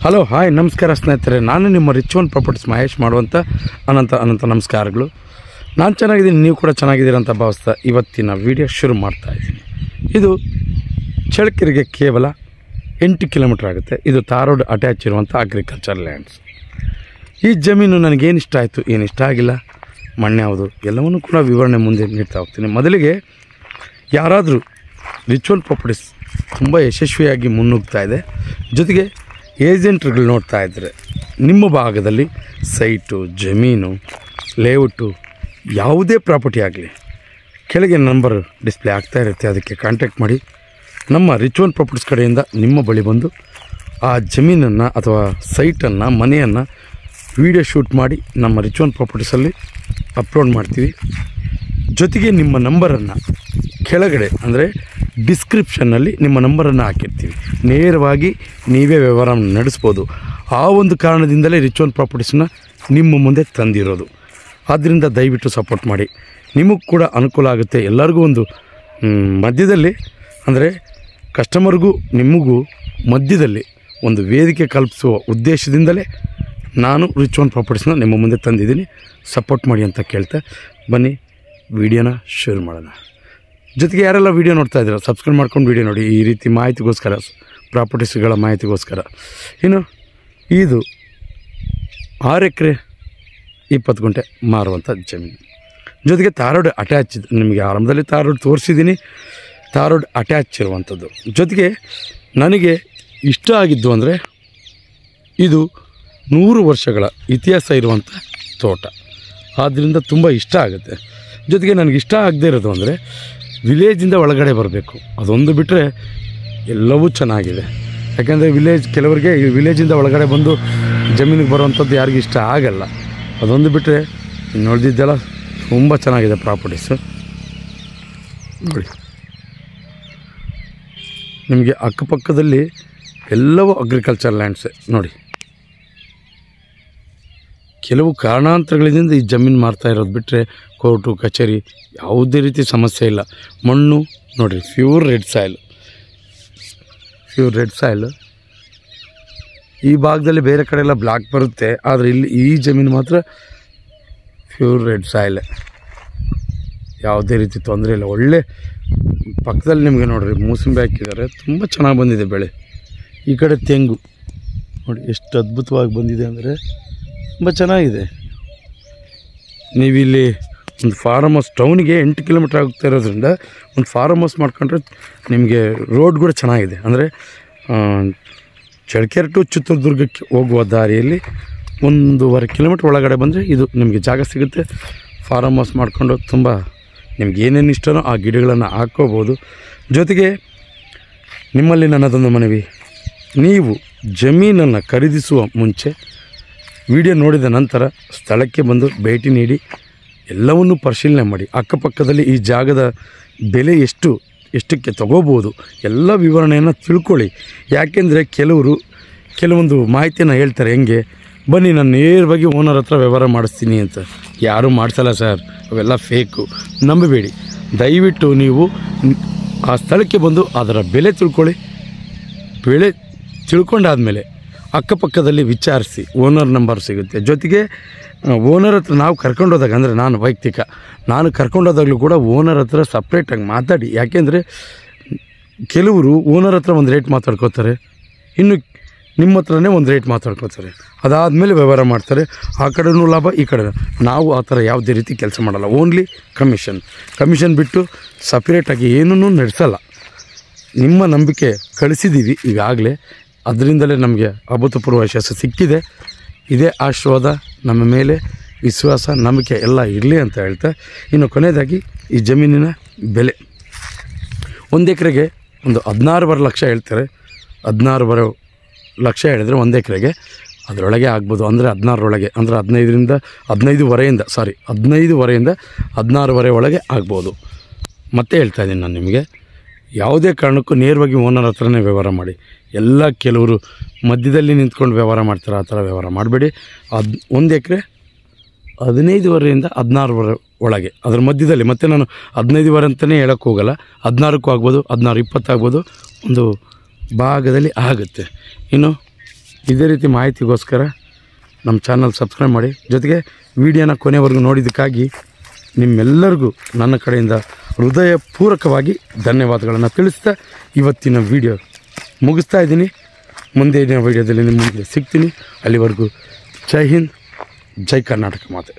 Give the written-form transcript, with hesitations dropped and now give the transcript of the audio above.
Hello hi ನಮಸ್ಕಾರ ಸ್ನೇಹಿತರೆ, ನಾನು ನಿಮ್ಮ ರಿಚ್ ಒನ್ ಪ್ರಾಪರ್ಟೀಸ್ ಮಹೇಶ್ ಮಾಡುವಂಥ ಅನಂತ ನಮಸ್ಕಾರಗಳು. ನಾನು ಚೆನ್ನಾಗಿದ್ದೀನಿ, ನೀವು ಕೂಡ ಚೆನ್ನಾಗಿದ್ದೀರ ಅಂತ ಭಾವಿಸ್ತಾ ಇವತ್ತಿನ ವಿಡಿಯೋ ಶುರು ಮಾಡ್ತಾಯಿದ್ದೀನಿ. ಇದು ಚಳ್ಳಕೆರೆಗೆ ಕೇವಲ 8 ಕಿಲೋಮೀಟ್ರ್ ಆಗುತ್ತೆ. ಇದು ತಾರೋಡ್ ಅಟ್ಯಾಚ್ ಇರುವಂಥ ಅಗ್ರಿಕಲ್ಚರ್ ಲ್ಯಾಂಡ್ಸ್. ಈ ಜಮೀನು ನನಗೇನು ಇಷ್ಟ ಆಯಿತು, ಏನು ಇಷ್ಟ ಆಗಿಲ್ಲ, ಮಣ್ಣು ಯಾವುದು, ಎಲ್ಲವನ್ನೂ ಕೂಡ ವಿವರಣೆ ಮುಂದೆ ನೀಡ್ತಾ ಹೋಗ್ತೀನಿ. ಮೊದಲಿಗೆ ಯಾರಾದರೂ ರಿಚ್ ಒನ್ ಪ್ರಾಪರ್ಟೀಸ್ ತುಂಬ ಯಶಸ್ವಿಯಾಗಿ ಮುನ್ನುಗ್ತಾ ಇದೆ, ಜೊತೆಗೆ ಏಜೆಂಟ್ರುಗಳು ನೋಡ್ತಾ ಇದ್ದರೆ ನಿಮ್ಮ ಭಾಗದಲ್ಲಿ ಸೈಟು, ಜಮೀನು, ಲೇಔಟು, ಯಾವುದೇ ಪ್ರಾಪರ್ಟಿ ಆಗಲಿ ಕೆಳಗೆ ನಂಬರ್ ಡಿಸ್ಪ್ಲೇ ಆಗ್ತಾ ಇರುತ್ತೆ. ಅದಕ್ಕೆ ಕಾಂಟ್ಯಾಕ್ಟ್ ಮಾಡಿ ನಮ್ಮ ರಿಚ್ ಒನ್ ಪ್ರಾಪರ್ಟೀಸ್ ಕಡೆಯಿಂದ ನಿಮ್ಮ ಬಳಿ ಬಂದು ಆ ಜಮೀನನ್ನು ಅಥವಾ ಸೈಟನ್ನು, ಮನೆಯನ್ನು ವಿಡಿಯೋ ಶೂಟ್ ಮಾಡಿ ನಮ್ಮ ರಿಚ್ ಒನ್ ಪ್ರಾಪರ್ಟೀಸಲ್ಲಿ ಅಪ್ಲೋಡ್ ಮಾಡ್ತೀವಿ. ಜೊತೆಗೆ ನಿಮ್ಮ ನಂಬರನ್ನು ಕೆಳಗಡೆ ಅಂದರೆ ಡಿಸ್ಕ್ರಿಪ್ಷನ್ನಲ್ಲಿ ನಿಮ್ಮ ನಂಬರನ್ನು ಹಾಕಿರ್ತೀವಿ. ನೇರವಾಗಿ ನೀವೇ ವ್ಯವಹಾರ ನಡೆಸ್ಬೋದು. ಆ ಒಂದು ಕಾರಣದಿಂದಲೇ ರಿಚ್ ಒನ್ ಪ್ರಾಪರ್ಟೀಸನ್ನ ನಿಮ್ಮ ಮುಂದೆ ತಂದಿರೋದು. ಆದ್ದರಿಂದ ದಯವಿಟ್ಟು ಸಪೋರ್ಟ್ ಮಾಡಿ, ನಿಮಗೂ ಕೂಡ ಅನುಕೂಲ ಆಗುತ್ತೆ. ಎಲ್ಲರಿಗೂ ಒಂದು ಮಧ್ಯದಲ್ಲಿ ಅಂದರೆ ಕಸ್ಟಮರ್ಗೂ ನಿಮಗೂ ಮಧ್ಯದಲ್ಲಿ ಒಂದು ವೇದಿಕೆ ಕಲ್ಪಿಸುವ ಉದ್ದೇಶದಿಂದಲೇ ನಾನು ರಿಚ್ ಒನ್ ಪ್ರಾಪರ್ಟೀಸ್ನ ನಿಮ್ಮ ಮುಂದೆ ತಂದಿದ್ದೀನಿ. ಸಪೋರ್ಟ್ ಮಾಡಿ ಅಂತ ಕೇಳ್ತಾ ಬನ್ನಿ ವಿಡಿಯೋನ ಶುರು ಮಾಡೋಣ. ಜೊತೆಗೆ ಯಾರೆಲ್ಲ ವೀಡಿಯೋ ನೋಡ್ತಾ ಇದ್ದೀರ ಸಬ್ಸ್ಕ್ರೈಬ್ ಮಾಡ್ಕೊಂಡು ವೀಡಿಯೋ ನೋಡಿ, ಈ ರೀತಿ ಮಾಹಿತಿಗೋಸ್ಕರ, ಪ್ರಾಪರ್ಟೀಸ್ಗಳ ಮಾಹಿತಿಗೋಸ್ಕರ. ಇನ್ನು ಇದು 6 ಎಕರೆ 20 ಗುಂಟೆ ಮಾರುವಂಥ ಜಮೀನು. ಜೊತೆಗೆ ತಾರೋಡ್ ಅಟ್ಯಾಚ್, ನಿಮಗೆ ಆರಂಭದಲ್ಲಿ ತಾರೋಡ್ ತೋರಿಸಿದ್ದೀನಿ, ತಾರೋಡ್ ಅಟ್ಯಾಚ್ ಇರುವಂಥದ್ದು. ಜೊತೆಗೆ ನನಗೆ ಇಷ್ಟ ಆಗಿದ್ದು ಅಂದರೆ ಇದು 100 ವರ್ಷಗಳ ಇತಿಹಾಸ ಇರುವಂಥ ತೋಟ, ಆದ್ದರಿಂದ ತುಂಬ ಇಷ್ಟ ಆಗುತ್ತೆ. ಜೊತೆಗೆ ನನಗಿಷ್ಟ ಆಗದೇ ಇರೋದು ಅಂದರೆ ವಿಲೇಜಿಂದ ಒಳಗಡೆ ಬರಬೇಕು, ಅದೊಂದು ಬಿಟ್ಟರೆ ಎಲ್ಲವೂ ಚೆನ್ನಾಗಿದೆ. ಯಾಕೆಂದರೆ ಕೆಲವರಿಗೆ ಈ ವಿಲೇಜಿಂದ ಒಳಗಡೆ ಬಂದು ಜಮೀನಿಗೆ ಬರುವಂಥದ್ದು ಯಾರಿಗೂ ಇಷ್ಟ ಆಗಲ್ಲ. ಅದೊಂದು ಬಿಟ್ಟರೆ ನೋಡಿದ್ದೆಲ್ಲ ತುಂಬ ಚೆನ್ನಾಗಿದೆ ಪ್ರಾಪರ್ಟೀಸು. ನೋಡಿ, ನಿಮಗೆ ಅಕ್ಕಪಕ್ಕದಲ್ಲಿ ಎಲ್ಲವೂ ಅಗ್ರಿಕಲ್ಚರ್ ಲ್ಯಾಂಡ್ಸೇ. ನೋಡಿ, ಕೆಲವು ಕಾರಣಾಂತರಗಳಿಂದ ಈ ಜಮೀನು ಮಾರ್ತಾ ಇರೋದು ಬಿಟ್ಟರೆ ಕೋರ್ಟು ಕಚೇರಿ ಯಾವುದೇ ರೀತಿ ಸಮಸ್ಯೆ ಇಲ್ಲ. ಮಣ್ಣು ನೋಡಿ, ಪ್ಯೂರ್ ರೆಡ್ ಸಾಯಿಲ್. ಈ ಭಾಗದಲ್ಲಿ ಬೇರೆ ಕಡೆ ಎಲ್ಲ ಬ್ಲಾಕ್ ಬರುತ್ತೆ, ಆದರೆ ಇಲ್ಲಿ ಈ ಜಮೀನು ಮಾತ್ರ ಪ್ಯೂರ್ ರೆಡ್ ಸಾಯಿಲ್, ಯಾವುದೇ ರೀತಿ ತೊಂದರೆ ಇಲ್ಲ. ಒಳ್ಳೆ ಪಕ್ಕದಲ್ಲಿ ನಿಮಗೆ ನೋಡಿರಿ ಮೂಸಂಬಿ ಹಾಕಿದ್ದಾರೆ, ತುಂಬ ಚೆನ್ನಾಗಿ ಬಂದಿದೆ ಬೆಳೆ. ಈ ಕಡೆ ತೆಂಗು ನೋಡಿ ಎಷ್ಟು ಅದ್ಭುತವಾಗಿ ಬಂದಿದೆ ಅಂದರೆ ತುಂಬ ಚೆನ್ನಾಗಿದೆ. ನೀವಿಲ್ಲಿ ಒಂದು ಫಾರ್ಮ್ ಹೌಸ್, ಟೌನಿಗೆ 8 ಕಿಲೋಮೀಟ್ರ್ ಆಗ್ತಾ ಇರೋದ್ರಿಂದ ಒಂದು ಫಾರ್ಮ್ ಹೌಸ್ ಮಾಡ್ಕೊಂಡ್ರೆ ನಿಮಗೆ ರೋಡ್ ಕೂಡ ಚೆನ್ನಾಗಿದೆ. ಅಂದರೆ ಚಳ್ಳಕೆರೆ ಟು ಚಿತ್ರದುರ್ಗಕ್ಕೆ ಹೋಗುವ ದಾರಿಯಲ್ಲಿ 1.5 ಕಿಲೋಮೀಟ್ರ್ ಒಳಗಡೆ ಬಂದರೆ ಇದು ನಿಮಗೆ ಜಾಗ ಸಿಗುತ್ತೆ. ಫಾರ್ಮ್ ಹೌಸ್ ಮಾಡಿಕೊಂಡು ತುಂಬ ನಿಮ್ಗೆ ಏನೇನು ಇಷ್ಟನೋ ಆ ಗಿಡಗಳನ್ನು ಹಾಕ್ಕೋಬೋದು. ಜೊತೆಗೆ ನಿಮ್ಮಲ್ಲಿ ನನ್ನದೊಂದು ಮನವಿ, ನೀವು ಜಮೀನನ್ನು ಖರೀದಿಸುವ ಮುಂಚೆ ವಿಡಿಯೋ ನೋಡಿದ ನಂತರ ಸ್ಥಳಕ್ಕೆ ಬಂದು ಭೇಟಿ ನೀಡಿ ಎಲ್ಲವನ್ನೂ ಪರಿಶೀಲನೆ ಮಾಡಿ. ಅಕ್ಕಪಕ್ಕದಲ್ಲಿ ಈ ಜಾಗದ ಬೆಲೆ ಎಷ್ಟಕ್ಕೆ ತಗೋಬೋದು ಎಲ್ಲ ವಿವರಣೆಯನ್ನು ತಿಳ್ಕೊಳ್ಳಿ. ಯಾಕೆಂದರೆ ಕೆಲವೊಂದು ಮಾಹಿತಿಯನ್ನು ಹೇಳ್ತಾರೆ, ಹೆಂಗೆ ಬನ್ನಿ ನಾನು ನೇರವಾಗಿ ಓನರ್ ಹತ್ರ ವ್ಯವಹಾರ ಮಾಡಿಸ್ತೀನಿ ಅಂತ. ಯಾರೂ ಮಾಡಿಸಲ್ಲ ಸರ್, ಅವೆಲ್ಲ ಫೇಕು, ನಂಬಬೇಡಿ. ದಯವಿಟ್ಟು ನೀವು ಆ ಸ್ಥಳಕ್ಕೆ ಬಂದು ಅದರ ಬೆಲೆ ತಿಳ್ಕೊಳ್ಳಿ. ಬೆಲೆ ತಿಳ್ಕೊಂಡಾದಮೇಲೆ ಅಕ್ಕಪಕ್ಕದಲ್ಲಿ ವಿಚಾರಿಸಿ, ಓನರ್ ನಂಬರ್ ಸಿಗುತ್ತೆ. ಜೊತೆಗೆ ಓನರ್ ಹತ್ರ ನಾವು ಕರ್ಕೊಂಡೋದಾಗ, ಅಂದರೆ ನಾನು ಕರ್ಕೊಂಡೋದಾಗಲೂ ಕೂಡ ಓನರ್ ಹತ್ರ ಸಪ್ರೇಟಾಗಿ ಮಾತಾಡಿ. ಯಾಕೆಂದರೆ ಕೆಲವರು ಓನರ್ ಹತ್ರ ಒಂದು ರೇಟ್ ಮಾತಾಡ್ಕೋತಾರೆ, ಇನ್ನು ನಿಮ್ಮ ಹತ್ರನೇ ಒಂದು ರೇಟ್ ಮಾತಾಡ್ಕೋತಾರೆ, ಅದಾದಮೇಲೆ ವ್ಯವಹಾರ ಮಾಡ್ತಾರೆ. ಆ ಕಡೆನೂ ಲಾಭ, ಈ ಕಡೆ. ನಾವು ಆ ಥರ ಯಾವುದೇ ರೀತಿ ಕೆಲಸ ಮಾಡಲ್ಲ. ಓನ್ಲಿ ಕಮಿಷನ್ ಬಿಟ್ಟು ಸಪ್ರೇಟಾಗಿ ಏನೂ ನಡೆಸಲ್ಲ. ನಿಮ್ಮ ನಂಬಿಕೆ ಕಳಿಸಿದ್ದೀವಿ ಈಗಾಗಲೇ, ಅದರಿಂದಲೇ ನಮಗೆ ಅಭೂತಪೂರ್ವ ಯಶಸ್ಸು ಸಿಕ್ಕಿದೆ. ಇದೇ ಆಶೀರ್ವಾದ ನಮ್ಮ ಮೇಲೆ, ವಿಶ್ವಾಸ, ನಂಬಿಕೆ ಎಲ್ಲ ಇರಲಿ ಅಂತ ಹೇಳ್ತಾ, ಇನ್ನು ಕೊನೆಯದಾಗಿ ಈ ಜಮೀನಿನ ಬೆಲೆ 1 ಎಕರೆಗೆ ಒಂದು 16.5 ಲಕ್ಷ ಹೇಳ್ತಾರೆ. 16.5 ಲಕ್ಷ ಹೇಳಿದರೆ 1 ಎಕರೆಗೆ ಅದರೊಳಗೆ ಆಗ್ಬೋದು. ಅಂದರೆ 16 ಅಂದರೆ 15ವರೆಯಿಂದ 16 ಒಳಗೆ ಆಗ್ಬೋದು. ಮತ್ತೆ ಹೇಳ್ತಾ ಇದ್ದೀನಿ ನಾನು ನಿಮಗೆ, ಯಾವುದೇ ಕಾರಣಕ್ಕೂ ನೇರವಾಗಿ ಓನರ್ ಹತ್ರನೇ ವ್ಯವಹಾರ ಮಾಡಿ. ಕೆಲವರು ಮಧ್ಯದಲ್ಲಿ ನಿಂತ್ಕೊಂಡು ವ್ಯವಹಾರ ಮಾಡ್ತಾರೆ, ಆ ಥರ ವ್ಯವಹಾರ ಮಾಡಬೇಡಿ. 1 ಎಕರೆ 15ವರೆಯಿಂದ 16 ಒಳಗೆ, ಅದರ ಮಧ್ಯದಲ್ಲಿ. ಮತ್ತು ನಾನು 15 ಅಂತಲೇ ಹೇಳೋಕ್ಕೆ ಹೋಗಲ್ಲ, 16ಕ್ಕೂ ಆಗ್ಬೋದು, 16-20 ಆಗ್ಬೋದು, ಒಂದು ಭಾಗದಲ್ಲಿ ಆಗುತ್ತೆ. ಇನ್ನು ಇದೇ ರೀತಿ ಮಾಹಿತಿಗೋಸ್ಕರ ನಮ್ಮ ಚಾನಲ್ ಸಬ್ಸ್ಕ್ರೈಬ್ ಮಾಡಿ. ಜೊತೆಗೆ ವಿಡಿಯೋನ ಕೊನೆವರೆಗೂ ನೋಡಿದ್ದಕ್ಕಾಗಿ ನಿಮ್ಮೆಲ್ಲರಿಗೂ ನನ್ನ ಕಡೆಯಿಂದ ಹೃದಯಪೂರ್ವಕವಾಗಿ ಧನ್ಯವಾದಗಳನ್ನು ತಿಳಿಸ್ತಾ ಇವತ್ತಿನ ವಿಡಿಯೋ ಮುಗಿಸ್ತಾ ಇದ್ದೀನಿ. ಮುಂದಿನ ವಿಡಿಯೋದಲ್ಲಿ ನಿಮ್ಮ ಮುಂದೆ ಸಿಗ್ತೀನಿ. ಅಲ್ಲಿವರೆಗೂ ಜೈ ಹಿಂದ್, ಜೈ ಕರ್ನಾಟಕ ಮಾತೆ.